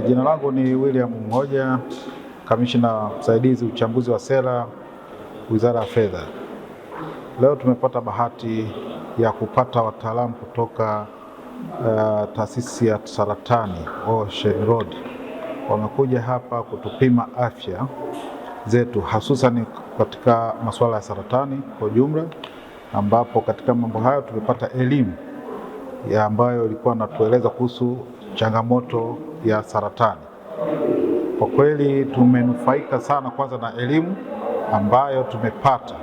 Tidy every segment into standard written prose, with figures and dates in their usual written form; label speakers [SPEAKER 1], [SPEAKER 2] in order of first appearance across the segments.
[SPEAKER 1] Jina langu ni William Mhoja, kamishna msaidizi uchambuzi wa sera, Wizara ya Fedha. Leo tumepata bahati ya kupata wataalamu kutoka taasisi ya saratani Ocean Road. Wamekuja hapa kutupima afya zetu, hususan katika masuala ya saratani kwa ujumla, ambapo katika mambo hayo tumepata elimu ambayo ilikuwa natueleza kuhusu changamoto ya saratani. Kwa kweli tumenufaika sana, kwanza na elimu ambayo tumepata,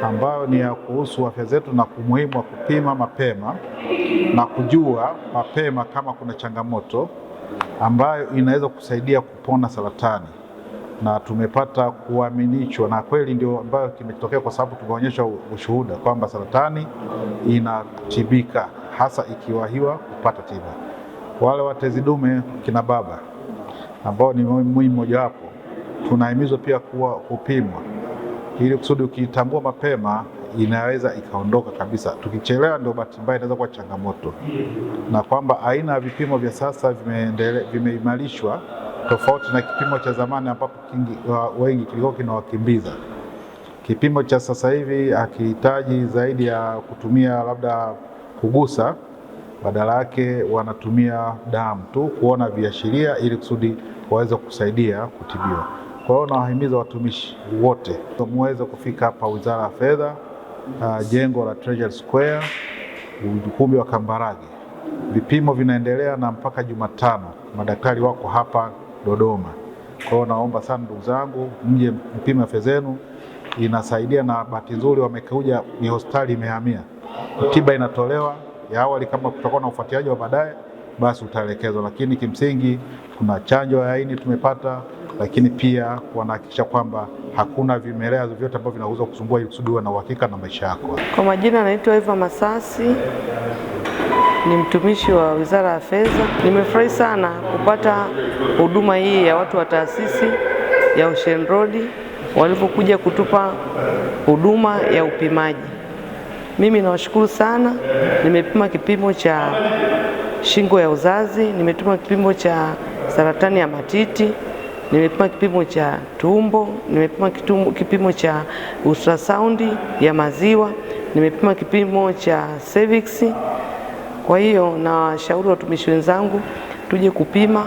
[SPEAKER 1] ambayo ni ya kuhusu afya zetu na umuhimu wa kupima mapema na kujua mapema kama kuna changamoto ambayo inaweza kusaidia kupona saratani. Na tumepata kuaminishwa, na kweli ndio ambayo kimetokea, kwa sababu tumeonyesha ushuhuda kwamba saratani inatibika, hasa ikiwahiwa kupata tiba. Wale watezi dume, kina baba, ambao ni muhimu mojawapo, tunahimizwa pia kupimwa, ili kusudi ukitambua mapema inaweza ikaondoka kabisa. Tukichelewa ndio bahati mbaya inaweza kuwa changamoto, na kwamba aina ya vipimo vya sasa vimeimarishwa tofauti na kipimo cha zamani ambapo wengi kilikuwa kinawakimbiza. Kipimo cha sasa hivi hakihitaji zaidi ya kutumia labda kugusa, badala yake wanatumia damu tu kuona viashiria ili kusudi waweze kusaidia kutibiwa. Kwa hiyo nawahimiza watumishi wote muweze kufika hapa Wizara ya Fedha, jengo la Treasury Square, ukumbi wa Kambarage. Vipimo vinaendelea na mpaka Jumatano madaktari wako hapa Dodoma. Kwa hiyo naomba sana ndugu zangu, mje mpime afya zenu, inasaidia. Na bahati nzuri wamekuja, ni hospitali imehamia, tiba inatolewa ya awali. Kama kutakuwa na ufuatiliaji wa baadaye, basi utaelekezwa, lakini kimsingi kuna chanjo ya ini tumepata, lakini pia wanahakikisha kwamba hakuna vimelea vyote ambavyo vinaweza kusumbua, ili kusudi uwe na uhakika na maisha yako.
[SPEAKER 2] Kwa majina naitwa Eva Masasi, ni mtumishi wa Wizara ya Fedha. Nimefurahi sana kupata huduma hii ya watu wa taasisi ya Ocean Road walivyokuja kutupa huduma ya upimaji. Mimi nawashukuru sana. Nimepima kipimo cha shingo ya uzazi, nimepima kipimo cha saratani ya matiti, nimepima kipimo cha tumbo, nimepima kipimo cha ultrasound ya maziwa, nimepima kipimo cha cervix. Kwa hiyo nawashauri watumishi wenzangu tuje kupima,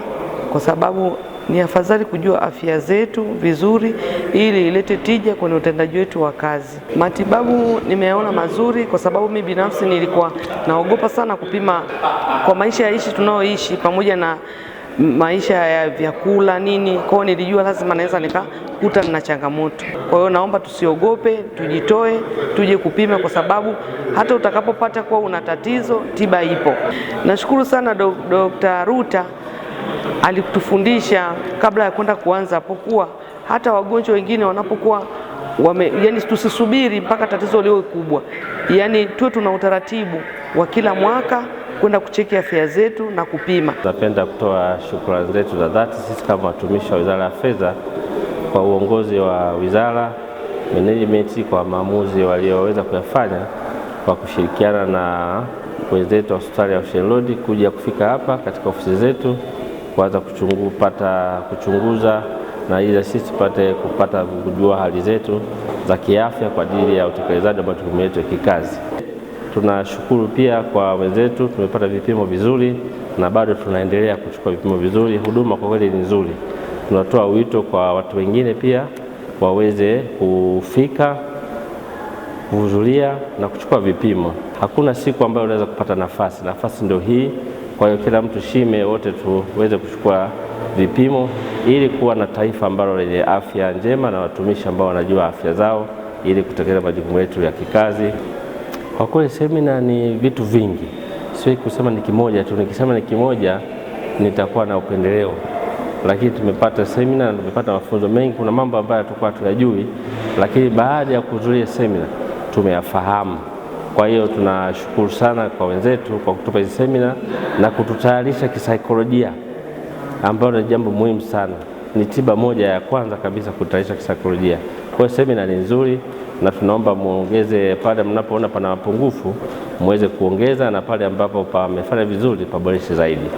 [SPEAKER 2] kwa sababu ni afadhali kujua afya zetu vizuri ili ilete tija kwenye utendaji wetu wa kazi. Matibabu nimeona mazuri, kwa sababu mimi binafsi nilikuwa naogopa sana kupima kwa maisha ya ishi tunaoishi, pamoja na maisha ya vyakula nini. Kwa hiyo nilijua lazima naweza nikakuta na changamoto. Kwa hiyo naomba tusiogope, tujitoe, tuje kupima, kwa sababu hata utakapopata kuwa una tatizo, tiba ipo. Nashukuru sana Dr. Ruta alitufundisha kabla ya kwenda kuanza hapo, kuwa hata wagonjwa wengine wanapokuwa yani tusisubiri mpaka tatizo liwe kubwa, yani tuwe tuna utaratibu wa kila mwaka kwenda kucheki afya zetu na kupima.
[SPEAKER 3] Napenda kutoa shukrani zetu za dhati sisi kama watumishi wa Wizara ya Fedha kwa uongozi wa wizara, management, kwa maamuzi walioweza kuyafanya kwa kushirikiana na wenzetu wa hospitali ya Ocean Road kuja kufika hapa katika ofisi zetu kuanza kuchunguza na ili sisi kupata kujua hali zetu za kiafya kwa ajili ya utekelezaji wa majukumu yetu ya kikazi. Tunashukuru pia kwa wenzetu, tumepata vipimo vizuri na bado tunaendelea kuchukua vipimo vizuri. Huduma kwa kweli ni nzuri. Tunatoa wito kwa watu wengine pia waweze kufika, kuhudhuria na kuchukua vipimo. Hakuna siku ambayo unaweza kupata nafasi ndio hii. Kwa hiyo kila mtu shime wote tuweze kuchukua vipimo ili kuwa na taifa ambalo lenye afya njema na watumishi ambao wanajua afya zao ili kutekeleza majukumu yetu ya kikazi. Kwa kweli semina ni vitu vingi, siwezi kusema ni kimoja tu. Nikisema ni kimoja nitakuwa na upendeleo, lakini tumepata semina na tumepata mafunzo mengi. Kuna mambo ambayo tulikuwa tuyajui, lakini baada ya kuhudhuria semina tumeyafahamu. Kwa hiyo tunashukuru sana kwa wenzetu kwa kutupa hizi semina na kututayarisha kisaikolojia, ambayo ni jambo muhimu sana. Ni tiba moja ya kwanza kabisa kutayarisha kisaikolojia. Kwa hiyo semina ni nzuri, na tunaomba muongeze pale mnapoona pana mapungufu muweze kuongeza, na pale ambapo pamefanya vizuri paboreshe zaidi.